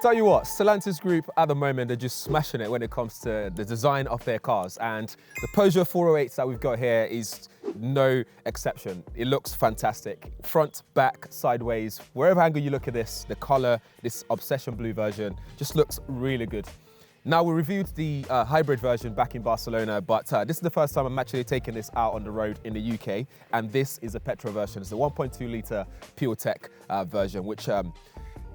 Tell you what, Stellantis Group at the moment, they're just smashing it when it comes to the design of their cars. And the Peugeot 408s that we've got here is no exception. It looks fantastic. Front, back, sideways, wherever angle you look at this, the color, this Obsession Blue version, just looks really good. Now, we reviewed the hybrid version back in Barcelona, but this is the first time I'm actually taking this out on the road in the UK, and this is a petrol version. It's the 1.2 litre PureTech version, which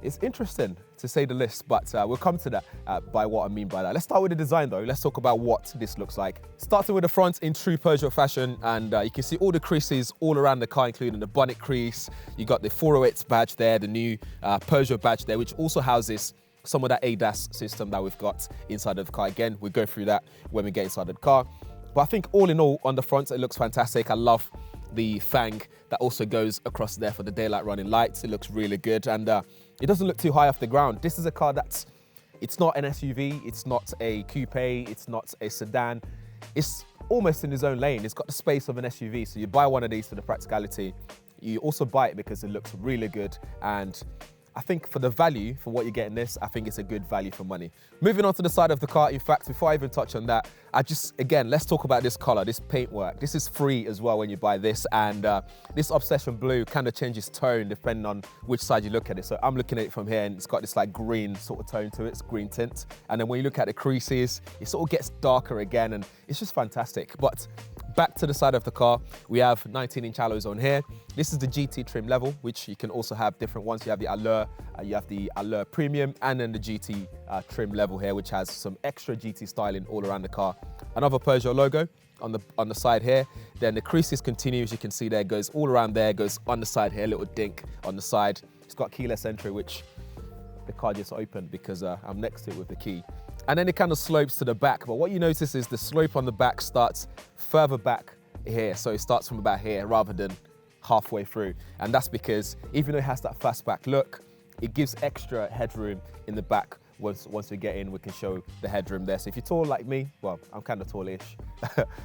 is interesting to say the least, but we'll come to that by what I mean by that. Let's start with the design though. Let's talk about what this looks like. Starting with the front in true Peugeot fashion, and you can see all the creases all around the car, including the bonnet crease. You got the 408 badge there, the new Peugeot badge there, which also houses some of that ADAS system that we've got inside of the car. Again, we'll go through that when we get inside the car. But I think all in all, on the front, it looks fantastic. I love the fang that also goes across there for the daylight running lights. It looks really good, and it doesn't look too high off the ground. This is a car it's not an SUV, it's not a coupe, it's not a sedan. It's almost in its own lane. It's got the space of an SUV, so you buy one of these for the practicality. You also buy it because it looks really good, and I think for the value, for what you get in this, I think it's a good value for money. Moving on to the side of the car, in fact, before I even touch on that, again, let's talk about this color, this paintwork. This is free as well when you buy this, and this Obsession Blue kind of changes tone depending on which side you look at it. So I'm looking at it from here, and it's got this like green sort of tone to it, it's green tint. And then when you look at the creases, it sort of gets darker again, and it's just fantastic. But back to the side of the car, we have 19-inch alloys on here. This is the GT trim level, which you can also have different ones. You have the Allure, you have the Allure Premium, and then the GT trim level here, which has some extra GT styling all around the car. Another Peugeot logo on the side here. Then the creases continue, as you can see there, goes all around there, goes on the side here, a little dink on the side. It's got keyless entry, which the car just opened because I'm next to it with the key. And then it kind of slopes to the back. But what you notice is the slope on the back starts further back here. So it starts from about here rather than halfway through. And that's because even though it has that fastback look, it gives extra headroom in the back. Once we get in, we can show the headroom there. So if you're tall like me, well, I'm kind of tallish,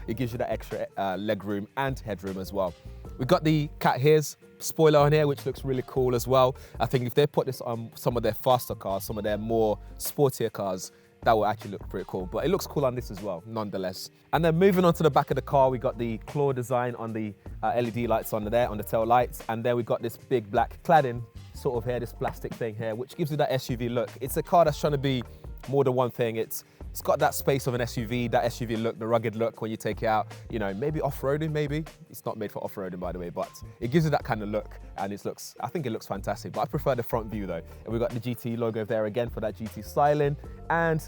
it gives you that extra leg room and headroom as well. We've got the cat ears spoiler on here, which looks really cool as well. I think if they put this on some of their faster cars, some of their more sportier cars, that will actually look pretty cool. But it looks cool on this as well, nonetheless. And then moving on to the back of the car, we got the claw design on the LED lights on there, on the tail lights. And then we got this big black cladding sort of here, this plastic thing here, which gives you that SUV look. It's a car that's trying to be more than one thing. It's got that space of an SUV, that SUV look, the rugged look when you take it out, you know, maybe off-roading, maybe. It's not made for off-roading, by the way, but it gives you that kind of look, and I think it looks fantastic, but I prefer the front view though. And we've got the GT logo there again for that GT styling, and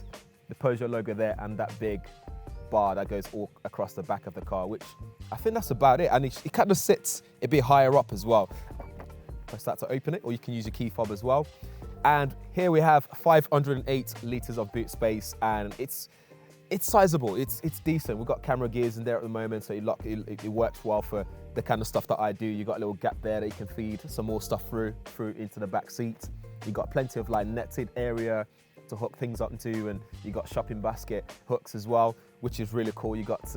the Peugeot logo there, and that big bar that goes all across the back of the car, which I think that's about it. And it kind of sits a bit higher up as well. Press that to open it, or you can use your key fob as well. And here we have 508 litres of boot space, and it's sizable, it's decent. We've got camera gears in there at the moment, so it works well for the kind of stuff that I do. You've got a little gap there that you can feed some more stuff through into the back seat. You've got plenty of like netted area to hook things up into, and you got shopping basket hooks as well, which is really cool. You got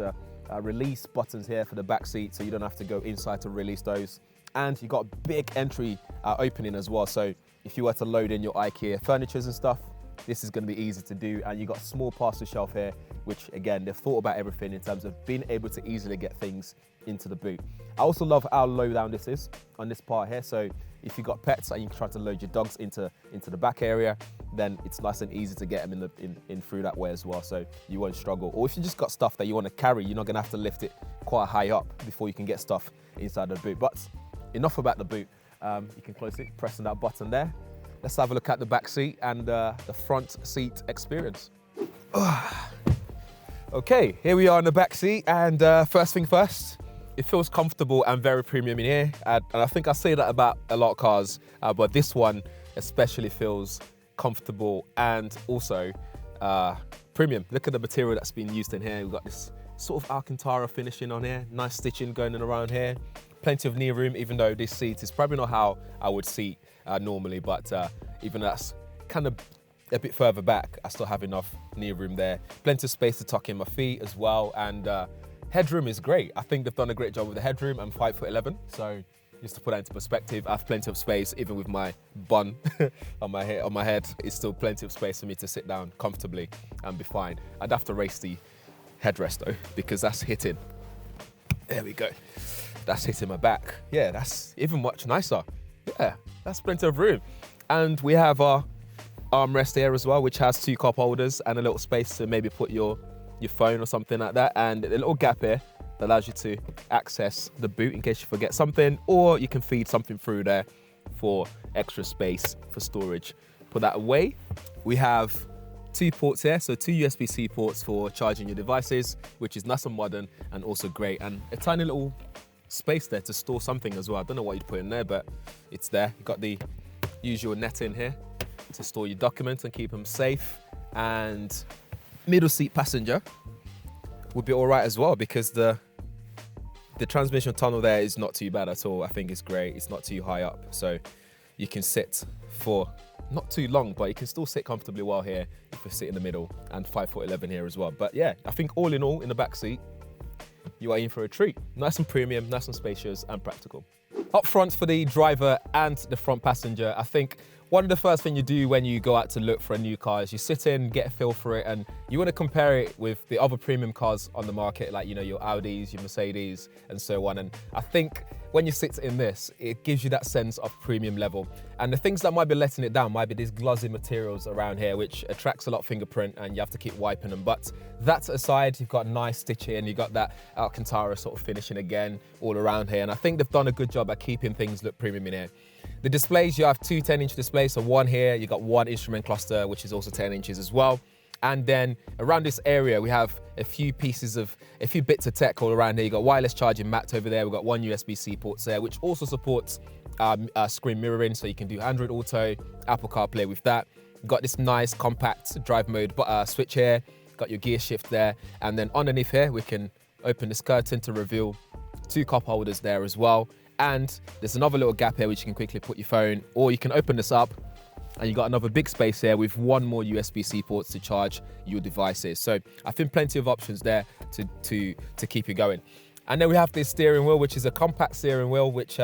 release buttons here for the back seat, so you don't have to go inside to release those. And you got a big entry opening as well, so if you were to load in your IKEA furnitures and stuff, this is going to be easy to do. And you got a small parcel shelf here, which again, they've thought about everything in terms of being able to easily get things into the boot. I also love how low down this is on this part here. So if you've got pets and you try to load your dogs into the back area, then it's nice and easy to get them in through that way as well, so you won't struggle. Or if you just got stuff that you want to carry, you're not going to have to lift it quite high up before you can get stuff inside the boot. But enough about the boot. You can close it, pressing that button there. Let's have a look at the back seat and the front seat experience. Okay, here we are in the back seat, and first thing first, it feels comfortable and very premium in here. And I think I say that about a lot of cars, but this one especially feels comfortable and also premium. Look at the material that's been used in here. We've got this sort of Alcantara finishing on here, nice stitching going in around here. Plenty of knee room, even though this seat is probably not how I would seat normally, but even that's kind of a bit further back, I still have enough knee room there. Plenty of space to tuck in my feet as well, and headroom is great. I think they've done a great job with the headroom. I'm 5'11", so just to put that into perspective, I have plenty of space, even with my bun on my head, it's still plenty of space for me to sit down comfortably and be fine. I'd have to raise the headrest though, because that's hitting. There we go. That's hitting my back. Yeah, that's even much nicer. Yeah, that's plenty of room. And we have our armrest here as well, which has 2 cup holders and a little space to maybe put your phone or something like that, and a little gap here that allows you to access the boot in case you forget something, or you can feed something through there for extra space for storage. Put that away. We have 2 ports here, so 2 USB-C ports for charging your devices, which is nice and modern and also great, and a tiny little space there to store something as well. I don't know what you'd put in there, but it's there. You've got the usual net in here to store your documents and keep them safe, and middle seat passenger would be all right as well, because the transmission tunnel there is not too bad at all. I think it's great. It's not too high up, so you can sit for not too long, but you can still sit comfortably well here if you sit in the middle, and 5'11" here as well. But yeah, I think all in all, in the back seat, you are in for a treat. Nice and premium, nice and spacious and practical. Up front for the driver and the front passenger, I think one of the first things you do when you go out to look for a new car is you sit in, get a feel for it, and you want to compare it with the other premium cars on the market, like, you know, your Audis, your Mercedes, and so on. And I think when you sit in this, it gives you that sense of premium level. And the things that might be letting it down might be these glossy materials around here, which attracts a lot of fingerprint, and you have to keep wiping them. But that aside, you've got a nice stitching, you've got that Alcantara sort of finishing again all around here. And I think they've done a good job at keeping things look premium in here. The displays, you have 2 10-inch displays, so one here, you got 1 instrument cluster, which is also 10 inches as well. And then around this area, we have a few bits of tech all around here. You got wireless charging mat over there. We've got 1 USB-C port there, which also supports screen mirroring, so you can do Android Auto, Apple CarPlay with that. You've got this nice compact drive mode switch here. Got your gear shift there. And then underneath here, we can open this curtain to reveal 2 cup holders there as well. And there's another little gap here which you can quickly put your phone, or you can open this up and you got another big space here with 1 more USB-C ports to charge your devices. So I think plenty of options there to keep you going. And then we have this steering wheel, which is a compact steering wheel, which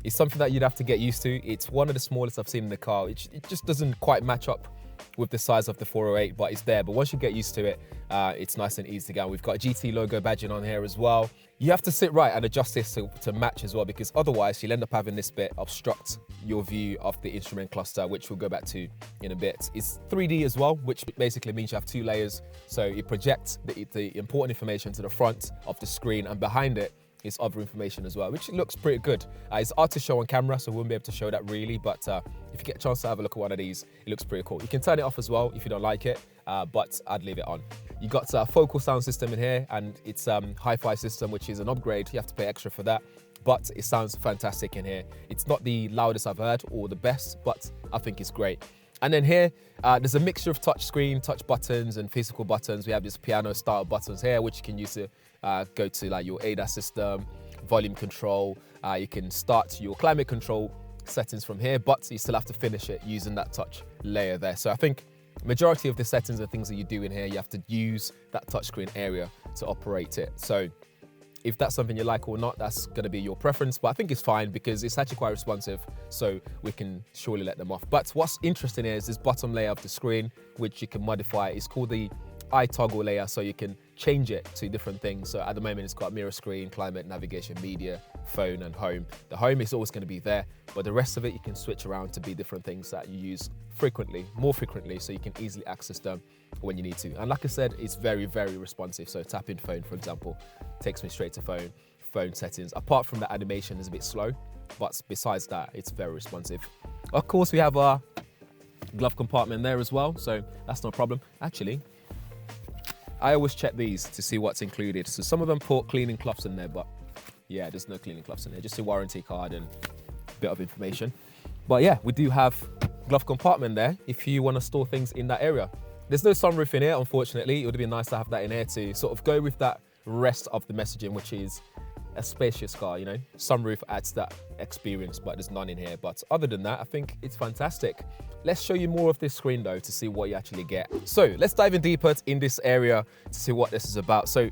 is something that you'd have to get used to. It's one of the smallest I've seen in the car. It just doesn't quite match up with the size of the 408, but it's there. But once you get used to it, it's nice and easy to go. We've got a GT logo badging on here as well. You have to sit right and adjust this to match as well, because otherwise you'll end up having this bit obstruct your view of the instrument cluster, which we'll go back to in a bit. It's 3D as well, which basically means you have 2 layers. So it projects the important information to the front of the screen, and behind it is other information as well, which looks pretty good. It's hard to show on camera, so we won't be able to show that really, but if you get a chance to have a look at one of these, it looks pretty cool. You can turn it off as well if you don't like it, but I'd leave it on. You got a focal sound system in here, and it's hi-fi system, which is an upgrade. You have to pay extra for that, but it sounds fantastic in here. It's not the loudest I've heard or the best, but I think it's great. And then here, there's a mixture of touch screen, touch buttons, and physical buttons. We have this piano style buttons here, which you can use to go to like your ADAS system, volume control. You can start your climate control settings from here, but you still have to finish it using that touch layer there. So I think majority of the settings and things that you do in here, you have to use that touchscreen area to operate it. So if that's something you like or not, that's going to be your preference, but I think it's fine because it's actually quite responsive, so we can surely let them off. But what's interesting is this bottom layer of the screen, which you can modify. It's called the iToggle layer, so you can change it to different things. So at the moment, it's got mirror screen, climate, navigation, media, phone, and home. The home is always going to be there, but the rest of it you can switch around to be different things that you use more frequently, so you can easily access them when you need to. And like I said, it's very, very responsive. So tapping phone, for example, takes me straight to phone settings. Apart from the animation is a bit slow, but besides that, it's very responsive. Of course, we have our glove compartment there as well, so that's no problem. Actually, I always check these to see what's included. So some of them put cleaning cloths in there, but yeah, there's no cleaning cloths in there, just a warranty card and a bit of information. But yeah, we do have glove compartment there if you want to store things in that area. There's no sunroof in here, unfortunately. It would have been nice to have that in here to sort of go with that rest of the messaging, which is a spacious car, you know. Sunroof adds that experience, but there's none in here. But other than that, I think it's fantastic. Let's show you more of this screen though to see what you actually get. So let's dive in deeper in this area to see what this is about. So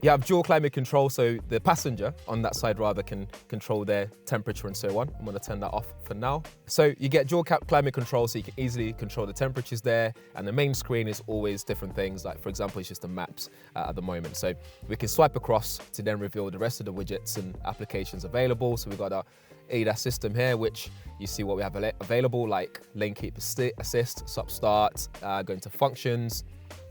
You have dual climate control, so the passenger on that side rather can control their temperature and so on. I'm gonna turn that off for now. So you get dual climate control, so you can easily control the temperatures there, and the main screen is always different things, like for example, it's just the maps at the moment. So we can swipe across to then reveal the rest of the widgets and applications available. So we've got our ADAS system here, which you see what we have available, like lane keep assist, stop start, going to functions.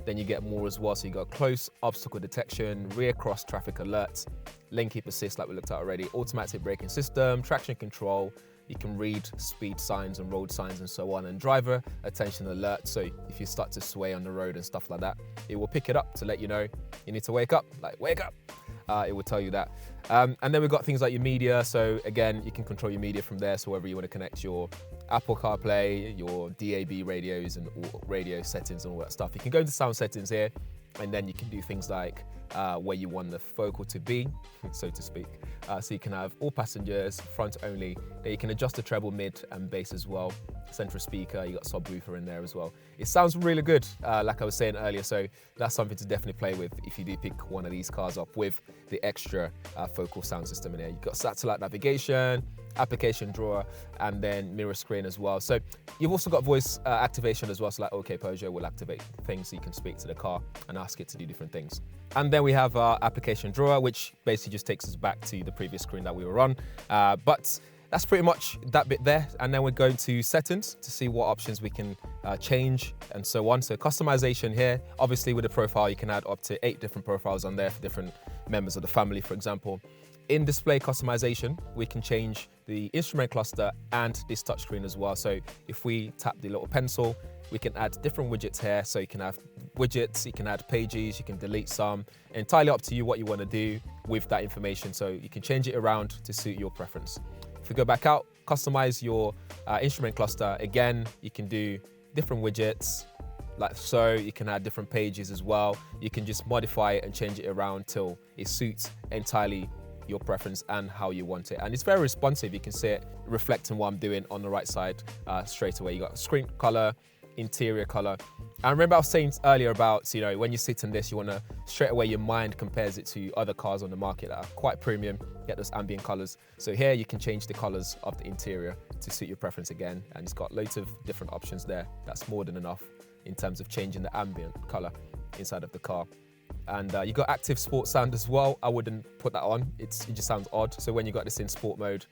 Then you get more as well, so you got close obstacle detection, rear cross traffic alerts, lane keep assist like we looked at already, automatic braking system, traction control. You can read speed signs and road signs and so on, and driver attention alert. So if you start to sway on the road and stuff like that, it will pick it up to let you know you need to wake up, like wake up. It will tell you that. And then we've got things like your media. So again, you can control your media from there. So whether you want to connect your Apple CarPlay, your DAB radios and radio settings and all that stuff. You can go into sound settings here, and then you can do things like where you want the focal to be, so to speak. So you can have all passengers, front only. Then you can adjust the treble, mid and bass as well. Central speaker, you got subwoofer in there as well. It sounds really good, like I was saying earlier. So that's something to definitely play with if you do pick one of these cars up with the extra focal sound system in there. You've got satellite navigation, application drawer, and then mirror screen as well. So you've also got voice activation as well. So like, okay, Peugeot will activate things so you can speak to the car and ask it to do different things. And then we have our application drawer, which basically just takes us back to the previous screen that we were on. But that's pretty much that bit there. And then we're going to settings to see what options we can change and so on. So customization here, obviously with the profile, you can add up to 8 different profiles on there for different members of the family, for example. In display customization, we can change the instrument cluster and this touchscreen as well. So if we tap the little pencil, we can add different widgets here. So you can have widgets, you can add pages, you can delete some. Entirely up to you what you want to do with that information. So you can change it around to suit your preference. If we go back out, customize your instrument cluster. Again, you can do different widgets, like so. You can add different pages as well. You can just modify it and change it around till it suits entirely your preference and how you want it. And it's very responsive. You can see it reflecting what I'm doing on the right side straight away. You got screen color, interior color. And remember I was saying earlier about, you know, when you sit in this, you want to straight away your mind compares it to other cars on the market that are quite premium, get those ambient colors. So here you can change the colors of the interior to suit your preference again. And it's got loads of different options there. That's more than enough in terms of changing the ambient color inside of the car. And you got active sport sound as well. I wouldn't put that on. It just sounds odd. So when you got this in sport mode,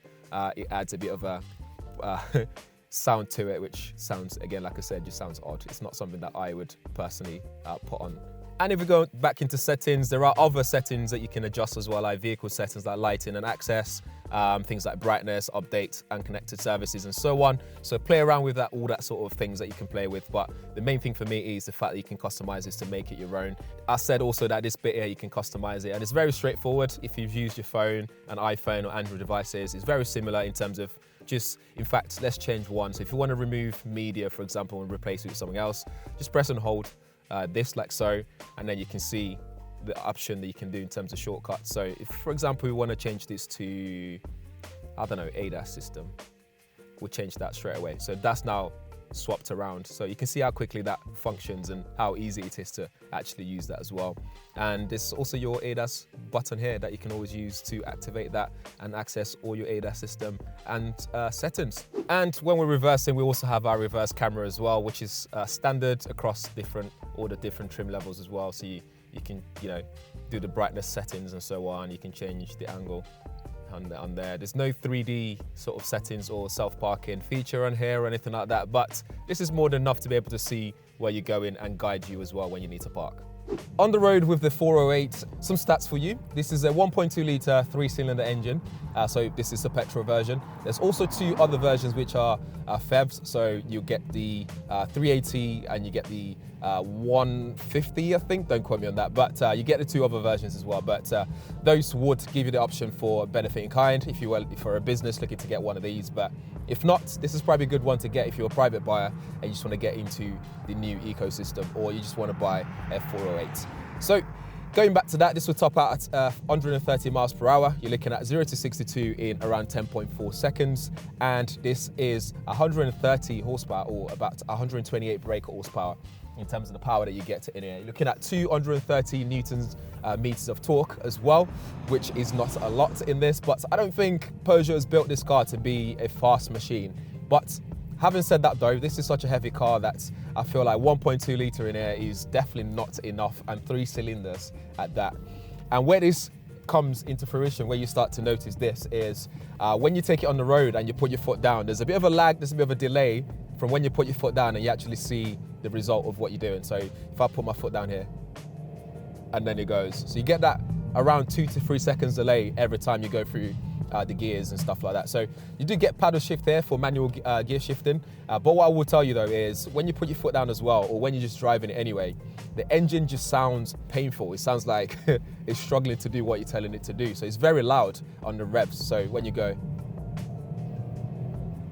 it adds a bit of a sound to it, which sounds, again, like I said, just sounds odd. It's not something that I would personally put on. And if we go back into settings, there are other settings that you can adjust as well, like vehicle settings like lighting and access, things like brightness, updates, and connected services, and so on. So play around with that, all that sort of things that you can play with. But the main thing for me is the fact that you can customize this to make it your own. I said also that this bit here, you can customize it, and it's very straightforward. If you've used your phone, an iPhone or Android devices, it's very similar in terms of just, in fact, let's change one. So if you want to remove media, for example, and replace it with something else, just press and hold this like so, and then you can see the option that you can do in terms of shortcuts. So if, for example, we want to change this to, I don't know, ADAS system, we'll change that straight away. So that's now swapped around. So you can see how quickly that functions and how easy it is to actually use that as well. And there's also your ADAS button here that you can always use to activate that and access all your ADAS system and settings. And when we're reversing, we also have our reverse camera as well, which is standard across all the different trim levels as well. So you can, do the brightness settings and so on. You can change the angle on there. There's no 3D sort of settings or self-parking feature on here or anything like that, but this is more than enough to be able to see where you're going and guide you as well when you need to park. On the road with the 408, some stats for you. This is a 1.2 litre 3-cylinder engine, so this is the petrol version. There's also 2 other versions which are PHEVs, so you get the 380 and you get the 150, I think, don't quote me on that, but you get the 2 other versions as well. But those would give you the option for benefit in kind if you were for a business looking to get one of these. But if not, this is probably a good one to get if you're a private buyer and you just want to get into the new ecosystem, or you just want to buy a 408. So going back to that, this will top out at 130 miles per hour. You're looking at 0 to 62 in around 10.4 seconds. And this is 130 horsepower, or about 128 brake horsepower. in terms of the power that you get in here. You're looking at 230 newtons meters of torque as well, which is not a lot in this, but I don't think Peugeot has built this car to be a fast machine. But having said that though, this is such a heavy car that I feel like 1.2 litre in here is definitely not enough, and 3 cylinders at that. And where this comes into fruition, where you start to notice this, is when you take it on the road and you put your foot down, there's a bit of a lag, there's a bit of a delay from when you put your foot down and you actually see the result of what you're doing. So if I put my foot down here, and then it goes. So you get that around 2 to 3 seconds delay every time you go through the gears and stuff like that. So you do get paddle shift here for manual gear shifting. But what I will tell you though is when you put your foot down as well, or when you're just driving it anyway, the engine just sounds painful. It sounds like it's struggling to do what you're telling it to do. So it's very loud on the revs. So when you go,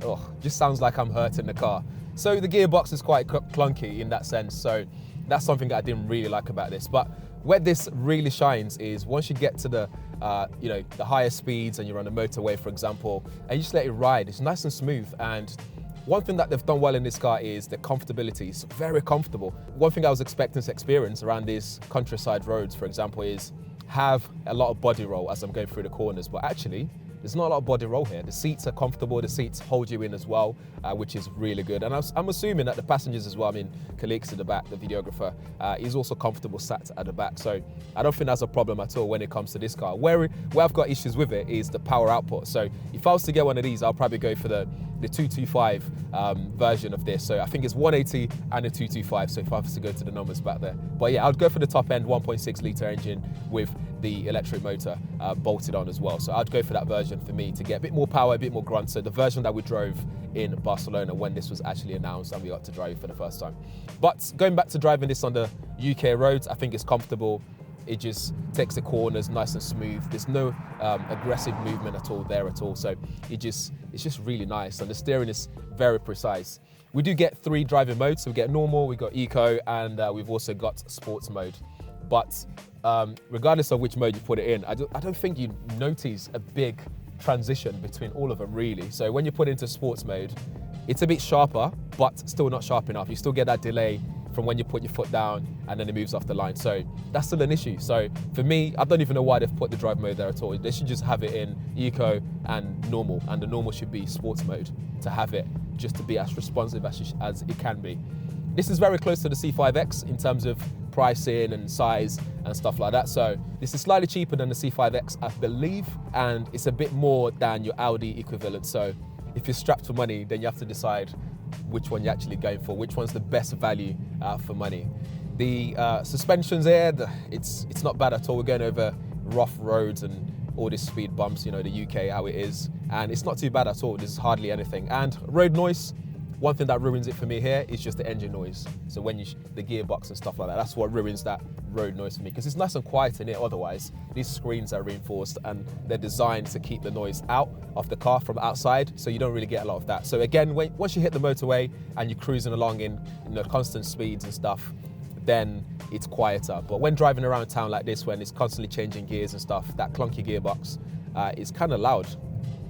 oh, just sounds like I'm hurting the car. So the gearbox is quite clunky in that sense. So that's something that I didn't really like about this. But where this really shines is once you get to the the higher speeds and you're on the motorway, for example, and you just let it ride, it's nice and smooth. And one thing that they've done well in this car is the comfortability. It's very comfortable. One thing I was expecting to experience around these countryside roads, for example, is have a lot of body roll as I'm going through the corners, but actually there's not a lot of body roll here. The seats are comfortable, the seats hold you in as well, which is really good. And I'm assuming that the passengers as well, I mean, Khalik's at the back, the videographer, is also comfortable sat at the back. So I don't think that's a problem at all when it comes to this car. Where I've got issues with it is the power output. So if I was to get one of these, I'll probably go for the 225 version of this. So I think it's 180 and a 225. So if I was to go to the numbers back there. But yeah, I'd go for the top end 1.6 litre engine with the electric motor bolted on as well. So I'd go for that version for me to get a bit more power, a bit more grunt. So the version that we drove in Barcelona when this was actually announced and we got to drive it for the first time. But going back to driving this on the UK roads, I think it's comfortable. It just takes the corners nice and smooth. There's no aggressive movement at all there at all. So it's just really nice. And the steering is very precise. We do get 3 driving modes. So we get normal, we got eco, and we've also got sports mode. But regardless of which mode you put it in, I don't think you notice a big transition between all of them really. So when you put it into sports mode, it's a bit sharper, but still not sharp enough. You still get that delay from when you put your foot down and then it moves off the line. So that's still an issue. So for me, I don't even know why they've put the drive mode there at all. They should just have it in eco and normal, and the normal should be sports mode to have it just to be as responsive as it can be. This is very close to the C5X in terms of pricing and size and stuff like that. So this is slightly cheaper than the C5X, I believe, and it's a bit more than your Audi equivalent. So if you're strapped for money, then you have to decide which one you're actually going for, which one's the best value for money. The suspensions here, it's not bad at all. We're going over rough roads and all these speed bumps, you know, the UK, how it is, and it's not too bad at all. There's hardly anything. And road noise, one thing that ruins it for me here is just the engine noise. So when the gearbox and stuff like that, that's what ruins that road noise for me, because it's nice and quiet in here otherwise. These screens are reinforced and they're designed to keep the noise out of the car from outside, so you don't really get a lot of that. So again, once you hit the motorway and you're cruising along in constant speeds and stuff, then it's quieter. But when driving around town like this, when it's constantly changing gears and stuff, that clunky gearbox is kind of loud,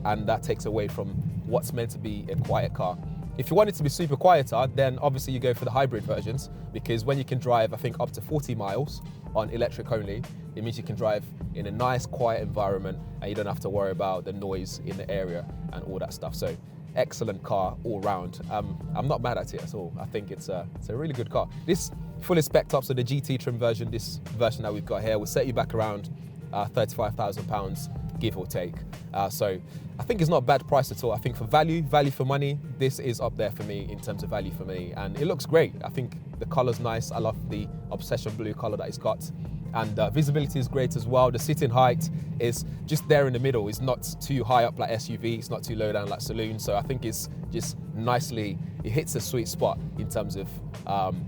and that takes away from what's meant to be a quiet car. If you want it to be super quieter, then obviously you go for the hybrid versions, because when you can drive, I think, up to 40 miles on electric only, it means you can drive in a nice, quiet environment and you don't have to worry about the noise in the area and all that stuff. So excellent car all round. I'm not mad at it at all. I think it's a really good car. This fully spec'd up, so the GT trim version, this version that we've got here, will set you back around £35,000, give or take. So I think it's not a bad price at all. I think for value for money, this is up there for me in terms of value for money. And it looks great. I think the color's nice. I love the Obsession blue color that it's got. And visibility is great as well. The sitting height is just there in the middle. It's not too high up like SUV. It's not too low down like saloon. So I think it's just nicely, it hits a sweet spot in terms of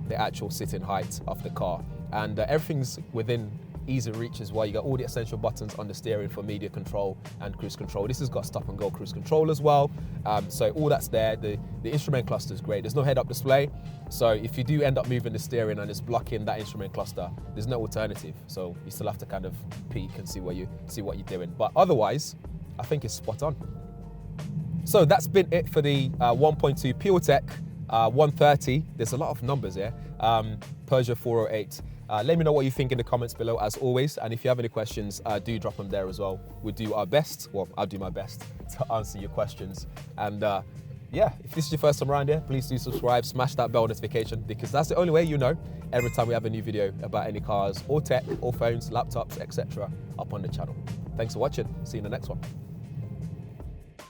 the actual sitting height of the car. And everything's within easy reach as well. You got all the essential buttons on the steering for media control and cruise control. This has got stop and go cruise control as well. So all that's there. The instrument cluster is great. There's no head-up display. So if you do end up moving the steering and it's blocking that instrument cluster, there's no alternative. So you still have to kind of peek and see what you're doing. But otherwise, I think it's spot on. So that's been it for the 1.2 PureTech 130. There's a lot of numbers here. Peugeot 408. Let me know what you think in the comments below, as always. And if you have any questions, do drop them there as well. We'll do our best, well, I'll do my best to answer your questions. And yeah, if this is your first time around here, please do subscribe, smash that bell notification, because that's the only way you know every time we have a new video about any cars or tech or phones, laptops, etc. up on the channel. Thanks for watching. See you in the next one.